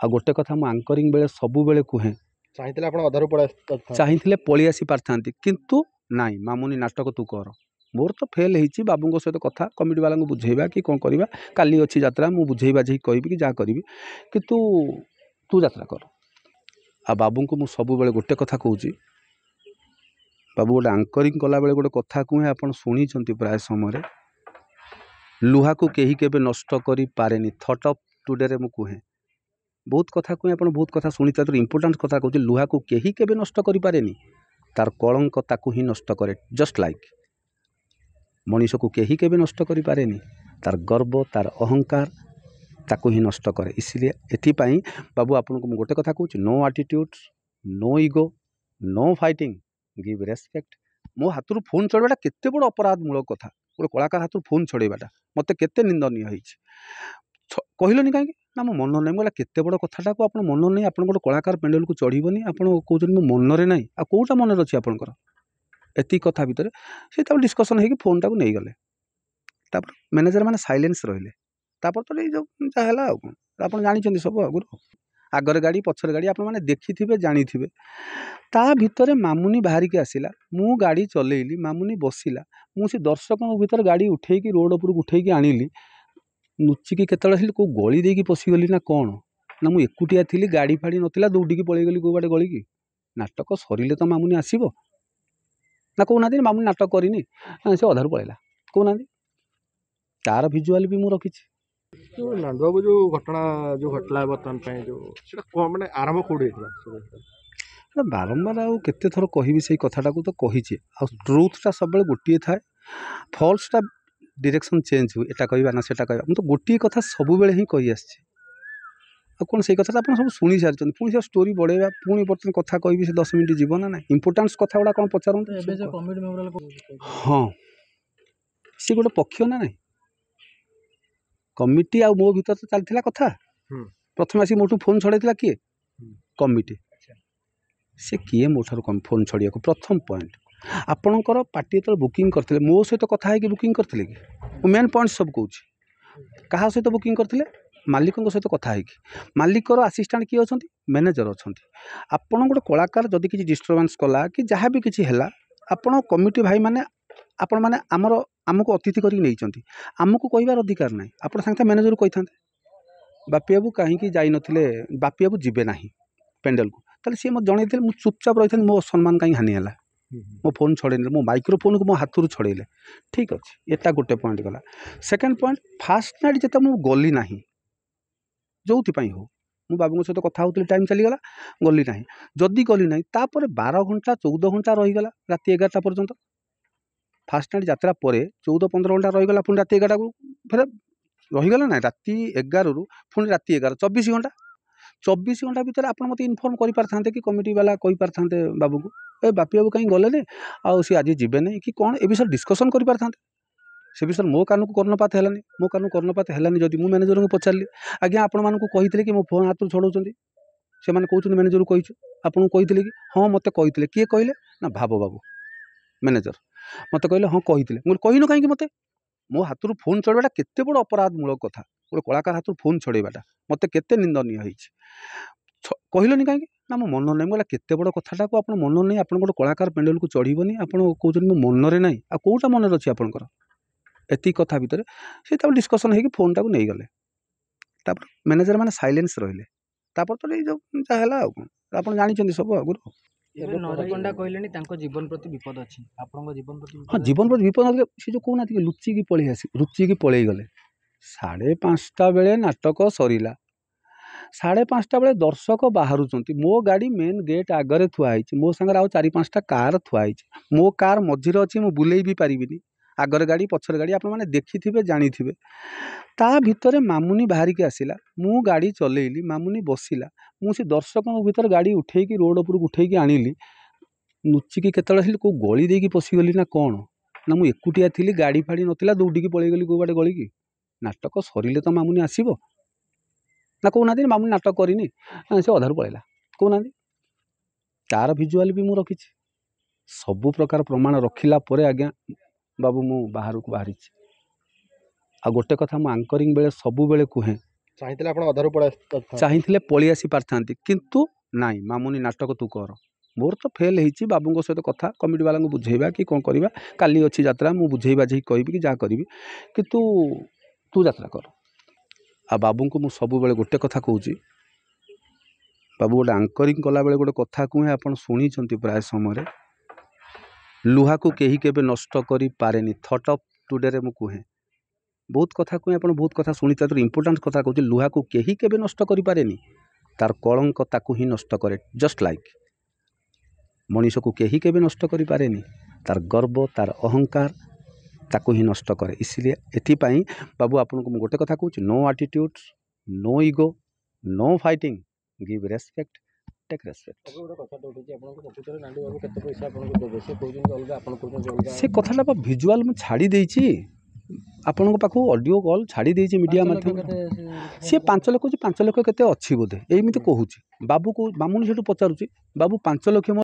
आ गोटे कथा मु आंकरिंग बेले सबु बेले कुहे चाहिए आप अधारू पड़ा चाहिए पलि आसी पारिथांती किंतु नाई मामुनी नाटक तू कर मोर तो फेल होती बाबू सहित कथा कमिटी वाला बुझेबा कि कौन करवा काली अच्छी यात्रा मुझे बुझे बाझे कहि कि जहाँ करी कितु तू यात्रा कर आ बाबू को मुझे सब बेले गोटे कथा कहूँ बाबू गोटे आंकरिंग कला बेले गोटे कथा कहे आप शुणी प्राय समय लुहा को कहीं केबे नष्ट करि पारेनी थॉट ऑफ टुडे रे मु कहे बहुत कथा कहे आप बहुत कथा शुणी इंपोर्टेंट कथा कहूँ लुहा को कहीं केबे नष्ट करि पारेनी तार कलंक ताकू ही नष्ट करे जस्ट लाइक मनीष को कहीं केबे नष्ट करि पारेनी तार गर्व तार अहंकार ताकू ही नष्ट करे इसलिए एथिपाई बाबू आपको मुझे गोटे कथा कहूँ नो एटीट्यूड नो इगो नो फाइटिंग गिव रेस्पेक्ट मो हाथ फोन चढ़ाटा केते बड़ अपराध मूलक कथा गोटे कलाकार हाथ फोन छड़ाटा मत के निंदनीय कहलनि कहीं ना मो मन नहीं बोला केते बड़ कथाटा को आप मन नहीं आप गोटे कलाकार पेंडल को चढ़नी आप कहते मो मनरे ना आ कौटा मन अच्छी आपंकर एति कथा भितर से डिस्कसन होगी फोन टाक नहीं गले मैनेजर मैंने साइलेंस रहिले तापर तो जो जहाँ आप जानते सब आगुरी आगर गाड़ी पछर गाड़ी आप देखी जानी ता भितर मामुनी बाहर की आसला मु गाड़ी चलैली मामुनी बसला मुझे दर्शकों भीतर गाड़ी उठेकी रोड उपरक उठेकी आनिली लुचिकी केतले को गली देकी पशिगली ना कौन ना मुझे एकुटिया थी गाड़ी फाड़ी नाला दौड़िकी पलैगली कौ बाटे गलिकी नाटक सरिले तो मामुनी आसब ना कहना मामुनी नाटक करनी से अधारू पलैला कहना तार भिजुआल भी मुझे रखी तो नांदू बाबू जो घटना जो घटला बर्तमान जो मैंने आरंभ कौड़ी बारंबार आउ केते थर कहि से कथाटा को तो कही ट्रुथटा सब गोटे थाए फल्सटा डायरेक्शन चेंज हुए एटा कहवा ना सेटा कहवा तो गोटे कथा सब बेले ही कही आसी कौन से कथा आप सब शुणी सारी पुणी से स्टोरी बढ़ेगा पुणी बर्तमान कथा कहि से 10 मिनट जीवन ना इंपोर्टान्स कथा गुड़ा कौन पचार हाँ सी गोटे पक्ष ना ना कमिटी आ मो भीतर तो चलता कथा प्रथम आसिक मोटू फोन छड़ाई किए कमिटी से किए मोठार फोन छड़िया प्रथम पॉइंट आपणकर पार्टी जो बुकिंग करते मो सहित कथा है बुकिंग करते कि मेन पॉइंट सब कौच क्या सहित बुकिंग करते मालिकों सहित कथा है मालिकर आसिस्टांट किए अच्छा मैनेजर अच्छा आपड़ गोटे कलाकार जदि किसी डिस्टर्बांस कला कि जहाँ भी किसी है आपण कमिटी भाई मैंने आपण मैंने आमर आमको अतिथि करके नहीं आमको कहबार अधिकार ना आप साथ मैनेजर को कही था बापी बाबू कहीं जाई नथिले बापी बाबू जीवे ना पेंडल को ताले सी मत जन मुझे चुपचाप रही थी मो सम्मान कहीं हानि है मो फोन छड़े मो माइक्रोफोन को मो हाथ छड़े ठीक अच्छे एटा गोटे पॉइंट गला सेकेंड पॉइंट फास्ट नाइट जिते मुझे गली ना जो हो मु बाबू सहित कथा होती टाइम चलीगला गली ना जदि गली ना 12 घंटा 14 घंटा रहीगला राति 11टा पर्यंत फास्ट नाइट यात्रा पर 14-15 घंटा रहीगला पुणी राति 11टा को फिर रहीगला ना राति 11 रु पुणी राति 11 24 घंटा 24 घंटा भितर आप मत इनफर्म कर पारते कि कमिटी वाला कही पारते बाबू को ए बापी बाबू कहीं गले आउ सी आज जीवे नहीं कि कौन ए विषय डिस्कसन कर पारते से विषय मो कान को कर्णपात है मो कान कर्णपात है जदि मु मैनेजर को पचारि आज्ञा आपण मानक कही कि मो फोन हाथ छड़ाऊँ से कहते मैनेजर को कही आपको कही कि हाँ मत कही किए कहले ना भाव बाबू मैनेजर मत कहले हाँ कही मुझे कहन कहीं मत मो हाथ फोन चढ़ाटा केते बड़ अपराध मूलक कथा गोटे कलाकार हाथ फोन छड़ाटा मत के निंदनीय कहलनि कहीं ना मो मन नहीं बोला केते बड़ कथाटा को आप मन नहीं आप गोटे कलाकार पेंडल को चढ़नी आप कहते मो मनरे ना आ कौटा मन अच्छी आपंकर एति कथा भितर से डिस्कसन होगी फोन टाक नहीं गले मैनेजर मैंने साइलेंस रहिले तापर तो जो जहाँ आप जानते सब आगुरी नरिकंडा कहले जीवन प्रति विपद अच्छी जीवन प्रति हाँ जीवन प्रति विपद से जो कहना लुचिकी पलि आसी लुचिकी पलि गले 5:30 बेले नाटक सरीला 5:30 बेले दर्शक बाहर मो गाड़ी मेन गेट आगे थुआई मो सागर आउ 4-5टा कार थुआई मो कार मझीरे अच्छी मुझे बुले भी पारिनी आगर गाड़ी पछर गाड़ी आप देखी जानी ता भितर मामुनी बाहर की आसला मु गाड़ी चलैली मामुनी बसला मुझे दर्शकों भीतर गाड़ी उठेकी रोड उपरक उठेकी आनिली लुचिकी केतले को गली देकी पशिगली ना कौन ना मुझे एकुटिया थी गाड़ी फाड़ी नाला दौड़िकी पलैगली कौ बाटे गलिकी नाटक सरिले तो मामुनी आसब ना कहना मामुनी नाटक करनी से अधारू पलैला कहना तार भिजुआल भी मुझे रखी सबु प्रकार प्रमाण रखिला परे आज्ञा बाबू मु बाहर को बाहरी आ गोटे कथा मु आंकरिंग बेले सबु बेले कुहे ଚାହିଁଥିଲେ ଆପଣ ଅଧାରୁ ପଳେଇ ଆସିଥାନ୍ତେ। ଚାହିଁଥିଲେ ପଳେଇ ଆସି ପାରିଥାନ୍ତି କିନ୍ତୁ ନାଇଁ ମାମୁନି ନାଟକ ତୁ କର। ମୋର ତ ଫେଲ୍ ହେଇଛି ବାବୁଙ୍କ ସହିତ କଥା କମିଟି ବାଲାଙ୍କୁ ବୁଝେଇବା କି କ'ଣ କରିବା କାଲି ଅଛି ଯାତ୍ରା ମୁଁ ବୁଝେଇ ବାଝେଇ କହିବି କି ଯାହା କରିବି କିନ୍ତୁ ତୁ ଯାତ୍ରା କର। ଆଉ ବାବୁଙ୍କୁ ମୁଁ ସବୁବେଳେ ଗୋଟେ କଥା କହୁଛି ବାବୁ ଗୋଟେ ଆଙ୍କରିଂ କଲାବେଳେ ଗୋଟେ କଥା କୁହେ ଆପଣ ଶୁଣିଛନ୍ତି ପ୍ରାୟ ସମୟରେ ଲୁହାକୁ କେହି କେବେ ନଷ୍ଟ କରିପାରେନି ଥଟ୍ ଅଫ୍ ଟୁଡେରେ ମୁଁ କୁହେ ବହୁତ କଥା କୁହେ ଆପଣ ବହୁତ କଥା ଶୁଣିଛନ୍ତି ତାର ଇମ୍ପୋର୍ଟାଣ୍ଟ କଥା କହୁଛି ଲୁହାକୁ କେହି କେବେ ନଷ୍ଟ କରିପାରେନି ତାର କଳଙ୍କ ତାକୁ ହିଁ ନଷ୍ଟ କରେ ଜଷ୍ଟ ଲାଇକ୍ ମଣିଷକୁ କେହି କେବେ ନଷ୍ଟ କରିପାରେନି ତାର ଗର୍ବ ତାର ଅହଙ୍କାର ତାକୁ ହିଁ ନଷ୍ଟ କରେ ଇସିଲିଏ ଏଥିପାଇଁ ବାବୁ ଆପଣଙ୍କୁ ମୁଁ ଗୋଟେ କଥା କହୁଛି no attitude no ego no fighting give respect take respect. ସେ କଥାଟା ବା ଭିଜୁଆଲ୍ ମୁଁ ଛାଡ଼ି ଦେଇଛି ଆପଣଙ୍କ ପାଖକୁ ଅଡ଼ିଓ କଲ୍ ଛାଡ଼ି ଦେଇଛି ମିଡ଼ିଆ ମାଧ୍ୟମରେ ସିଏ 5 ଲକ୍ଷ କହୁଛି 5 ଲକ୍ଷ କେତେ ଅଛି ବୋଧେ ଏମିତି କହୁଛି ବାବୁକୁ ମାମୁନି ସେଠୁ ପଚାରୁଛି ବାବୁ 5 ଲକ୍ଷ